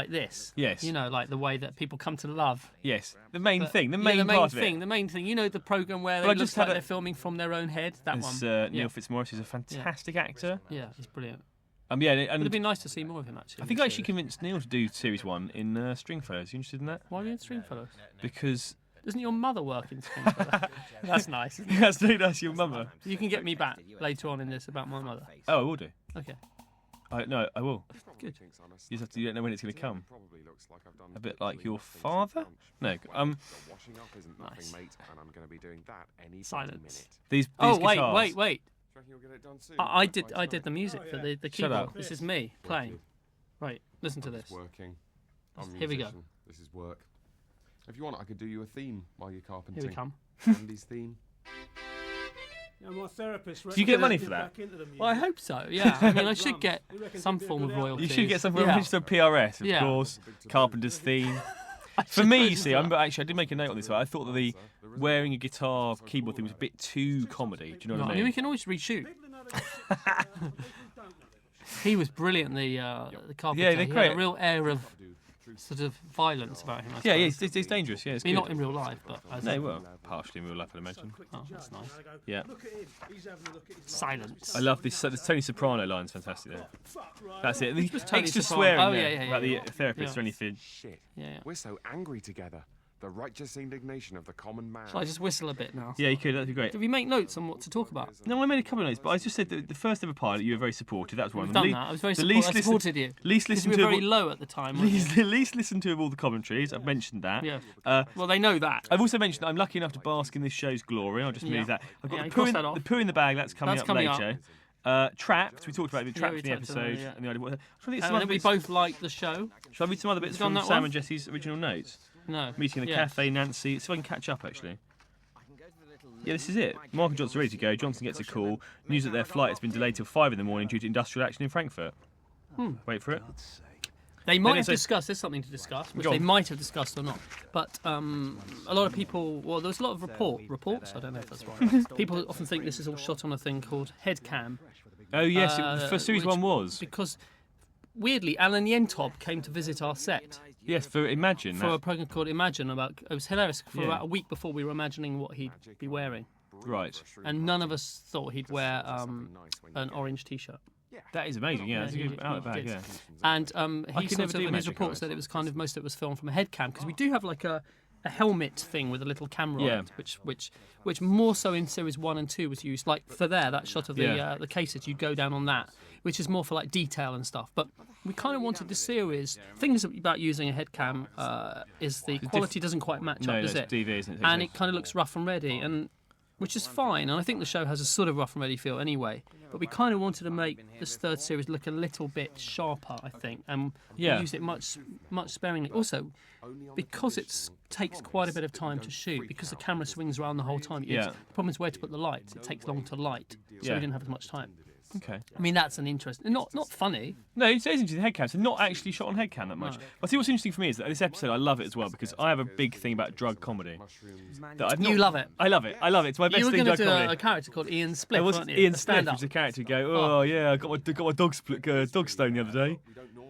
like this. Yes. You know, like the way that people come to love. Yes. The main But, thing. The yeah, main part thing, of it. the main thing. You know, the program where Well, it I looks just like had they're filming from their own head. That It's, one. Neil Fitzmaurice, who's a fantastic actor. Yeah, he's brilliant. Yeah, It'd and have been nice to see more of him, actually. I think I actually convinced Neil to do series 1 in Stringfellows. You interested in that? Why are you in Stringfellows? Because Doesn't your mother work in Stringfellows? That's nice. Isn't it? that's your mother. You can get me back later on in this about my mother. Oh, I will do. Okay. No, I will. Good. You don't know when it's going to come. A bit like your father? No. Nice. Silence. These Oh, guitars. wait. I did the music for the keyboard. up. This is me playing. Right, listen to this. Working. Here we go. This is work. If you want, I could do you a theme while you're carpenting. Here we come. Andy's theme. My therapist. Do you get money for that? Well, I hope so. Yeah. I mean, I should get some form of royalty. You should get some Yeah. registered PRS, of Yeah. course. Carpenter's theme. For me, you see, I did make a note on this. I thought that the wearing a guitar keyboard thing was a bit too comedy. Do you know what Right, I I mean, mean? we can always reshoot. He was brilliant, the carpenter. Yeah, they're He great. had a real air of sort of violence about him. I Yeah, suppose. it's dangerous. Yeah, it's I mean, good. not in real life, but as No, well, partially in real life, I'd imagine. Oh, that's nice. Yeah. Silence. I love this. The Tony Soprano line's fantastic there. That's it. The Tony extra Soprano? swearing Oh, there yeah, about yeah. the therapist Yeah. or anything. Shit. Yeah. We're so angry together. The righteous indignation of the common man. Shall I just whistle a bit now? Yeah, you could. That'd be great. Did we make notes on what to talk about? No, I made a couple of notes, but I just said that the first ever pilot, you were very supportive. That was one. We've done that. I was very the supportive. I least supported you. Least Because listened you to were of very all- low at the time, weren't you? least listened to of all the commentaries. I've mentioned that. Yeah. Well, they know that. I've also mentioned that I'm lucky enough to bask in this show's glory. I'll just move Yeah. that. I've got Yeah, the, cross poo in, that off. the poo in the bag. That's coming That's up coming later. Trapped. We talked about the Trapped we in the talked about episode. that, yeah. And the idea. Shall I read And some then other we bits? both liked the show. Shall I read some other bits Have you done from that Sam one? and Jesse's original notes? No. Meeting in the Yeah. cafe, Nancy. See if I can catch up, actually. Yeah, this is it. Mark and Johnson are ready to go. Johnson gets a call. News that their flight has been delayed till 5 in the morning due to industrial action in Frankfurt. Wait for it. They might have say- discussed, there's something to discuss, which Go they on. might have discussed or not. But a lot of people, well, there was a lot of reports, I don't know if that's right. People often think this is all shot on a thing called headcam. Oh, yes. The first series which- 1 was. Because, weirdly, Alan Yentob came to visit our set Yes, for Imagine. for a program called Imagine. It was hilarious, for Yeah. about a week before we were imagining what he'd be wearing. Right. And none of us thought he'd wear an orange T-shirt. That is amazing, yeah. That's a good out of the bag, yeah. And I he could sort never of, do in his magic report eyes. said it was kind of, most of it was filmed from a head cam, because we do have like a helmet thing with a little camera Yeah. on it, which more so in series 1 and 2 was used. Like for that shot of the Yeah. the cases, you'd go down on that, which is more for like detail and stuff. But we kind of wanted the series. Things about using a head cam is the quality doesn't quite match No, up, does that's it? DV, isn't it? And it kind of looks rough and ready, and which is fine. And I think the show has a sort of rough and ready feel anyway. But we kind of wanted to make this third series look a little bit sharper, I think, and we Yeah. use it much sparingly. Also, because it takes quite a bit of time to shoot, because the camera swings around the whole time. Yeah. The problem is where to put the lights. It takes long to light, so Yeah. we didn't have as much time. Okay. I mean, that's an interesting, not funny. No, it says into the headcam, so not actually shot on headcam that much. No. But I think what's interesting for me is that this episode, I love it as well, because I have a big thing about drug comedy. That I've not, You love it. I love it. I love it. It's my best You were thing, going to drug do comedy. a character called Ian Spliff, It was weren't you? Ian A Spliff stand-up. was a character who go, oh yeah, I got my dog stone the other day.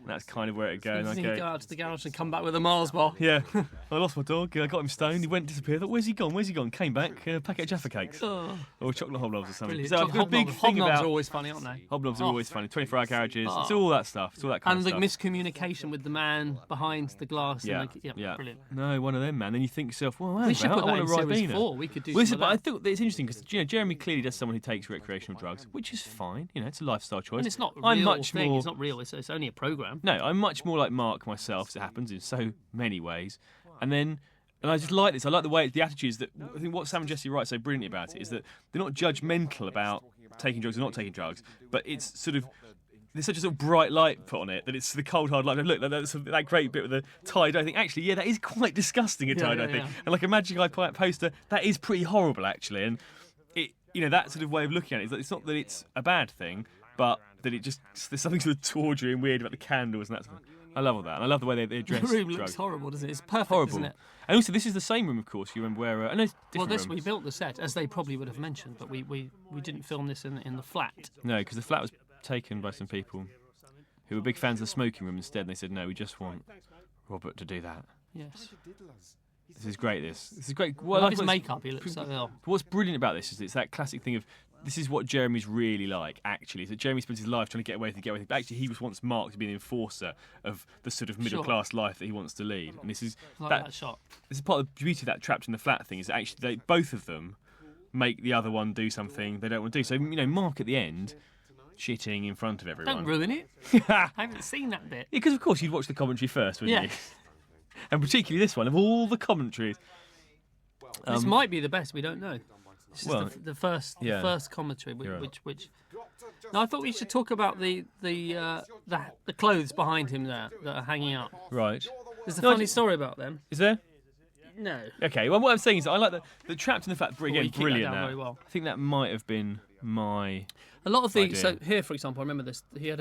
And that's kind of where it goes. You And I go go, out to the garage and come back with a Mars bar. yeah, I lost my dog. I got him stoned. He went, disappeared. I thought, where's he gone? Where's he gone? Came back. Packet of Jaffa cakes Oh, or chocolate hobnobs or something. brilliant. So I've got a big thing Hobnobs about are always funny, aren't they? hobnobs are Oh. always funny. 24-hour garages. It's Oh. all that stuff. It's all that kind And of the stuff. miscommunication with the man behind the glass. Yeah, And yeah. Brilliant. No, one of them, man. Then you think to yourself, well, We should I put that want in a series Ribena. 4. We could do Well, some but of I that. thought that it's interesting because Jeremy clearly does someone who takes recreational drugs, which is fine. It's a lifestyle choice. And it's not a I'm real much thing. more. It's not real. It's only a program. No, I'm much more like Mark myself, as it happens in so many ways. And I just like this. I like the way the attitudes that I think what Sam and Jesse write so brilliantly about it is that they're not judgmental about taking drugs or not taking drugs, but it's sort of. There's such a sort of bright light put on it that it's the cold hard light. Look, that's that great bit with the tie-dye. I think actually, yeah, that is quite disgusting. A tie-dye thing, yeah. and like a Magic Eye poster, that is pretty horrible actually. And it, that sort of way of looking at it is that it's not that it's a bad thing, but that it just there's something sort of tawdry and weird about the candles and that sort of thing. I love all that, and I love the way they address The room drugs. looks horrible, doesn't it? It's perfect, Horrible. isn't it? And also, this is the same room, of course. You remember where? I know it's Well, different we rooms. built the set, as they probably would have mentioned, but we didn't film this in the flat. No, because the flat was taken by some people who were big fans of the smoking room instead, and they said, no, we just want Robert to do that. Yes. This is great, this is great. I love his makeup, he looks so ill. What's brilliant about this is it's that classic thing of, this is what Jeremy's really like, actually. So Jeremy spends his life trying to get away with, but actually he just wants Mark to be the enforcer of the sort of middle-class life that he wants to lead. And this is that shot. This is part of the beauty of that trapped in the flat thing, is that actually both of them make the other one do something they don't want to do. So, Mark at the end, shitting in front of everyone. Don't ruin it. I haven't seen that bit. Because, of course, you'd watch the commentary first, wouldn't you? And particularly this one, of all the commentaries. This might be the best, we don't know. This is the first commentary, Right. which. Now I thought we should talk about the clothes behind him there that are hanging up. Right. There's a funny story about them. Is there? No. Okay, well, what I'm saying is I like the trapped in the flat, you again, kicked that brilliant. down very well. I think that might have been my... A lot of the idea. so here, for example, I remember this. He had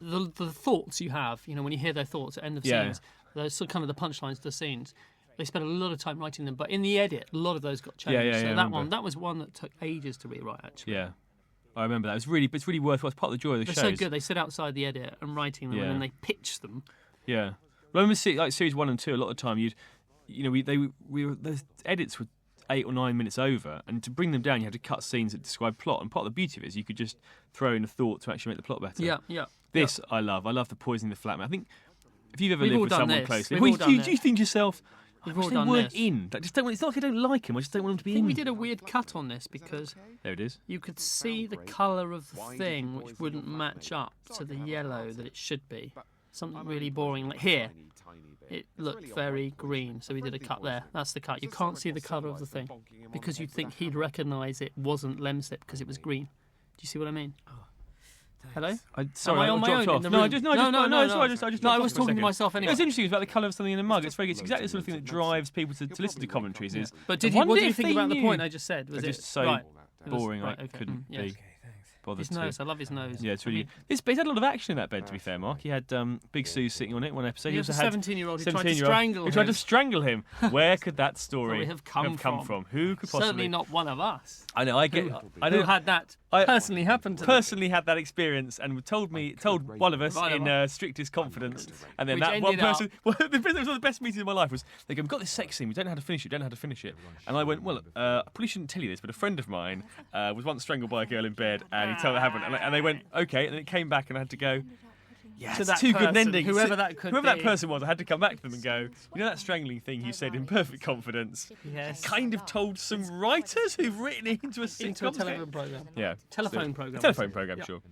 the thoughts you have, when you hear their thoughts at end of scenes, those sort of kind of the punchlines to the scenes. They spent a lot of time writing them, but in the edit, a lot of those got changed. So that was one that took ages to rewrite. Actually, Yeah, I remember that. It's really worthwhile. It's part of the joy of the show. They're so good. They sit outside the edit and writing them, and then they pitch them. Yeah, well, I remember series 1 and 2. A lot of the time, the edits were 8 or 9 minutes over, and to bring them down, you had to cut scenes that describe plot. And part of the beauty of it is you could just throw in a thought to actually make the plot better. Yeah. This I love. I love the poisoning the flatmate. I think if you've ever We've lived all with done someone this. closely, We've all done do you think to yourself, I We've wish all they done weren't this. in. Like, it's not like I don't like them. I just don't want them to be I think in. we did a weird cut on this because There it is. you could see the colour of the thing which wouldn't match up to the yellow that it should be. Something really boring. Like here, it looked very green, so we did a cut there. That's the cut. You can't see the colour of the thing because you'd think he'd recognise it wasn't Lemsip because it was green. Do you see what I mean? Hello? Sorry, Am I on my dropped own off. in the No, I room? just No, I was talking to myself anyway. It's interesting about the colour of something in a mug. It's very good. It's exactly the sort of thing that drives people to listen to commentaries. Is But what did you think about the point I just said? Was They're it just so right? boring? Right, I okay. couldn't Yes. be bothered His to. nose, I love his nose. Yeah, it's really good. He's had a lot of action in that bed, to be fair, Mark. He had Big Sue sitting on it one episode. He was a also had 17-year-old who tried to 17-year-old strangle him. Who tried to strangle him. Where could that story have come from? Who could possibly? Certainly not one of us. I know. I Who know. had that personally happen to them. Personally had that experience and told one of us in strictest confidence, and then Which that one ended up- person. Well, it was one of the best meetings of my life. Was they go, "We've got this sex scene. We don't know how to finish it. And I went, "Well, I probably shouldn't tell you this, but a friend of mine was once strangled by a girl in bed, and he told her happened." And they went, "Okay," and it came back, and I had to go. Yeah, To it's that too good an person, ending. whoever that could Whoever that be. person was, I had to come back to them and go, "You know that strangling thing you said in perfect confidence? Yes. Kind of told some writers who've written it into a sitcom Into a television programme. Yeah, Telephone programme. Telephone programme, Yeah. sure.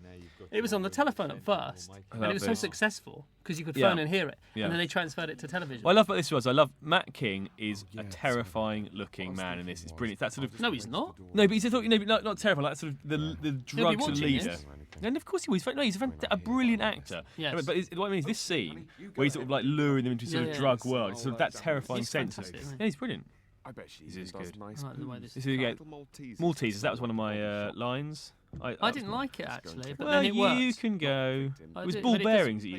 It was on the telephone at first, and love it was so this. successful because you could Yeah. phone and hear it, Yeah. and then they transferred it to television. What I love about this was I love Matt King is a terrifying looking man in this. It's brilliant. That sort of No, he's not. no, but he's not terrifying. Like sort of the drugs watching leader. this. And of course he was. He's a brilliant actor. Yes. But what I mean is this scene where he's sort of like luring them into sort of Yeah. drug world. It's sort of that terrifying He's sense. fantastic, isn't he? Yeah, he's brilliant. I bet she This is does good. nice I like the way this This is you get Maltesers. Maltesers. That was one of my lines. I didn't like it actually, but Well, then it worked. you can go. I It was did, ball but it bearings that you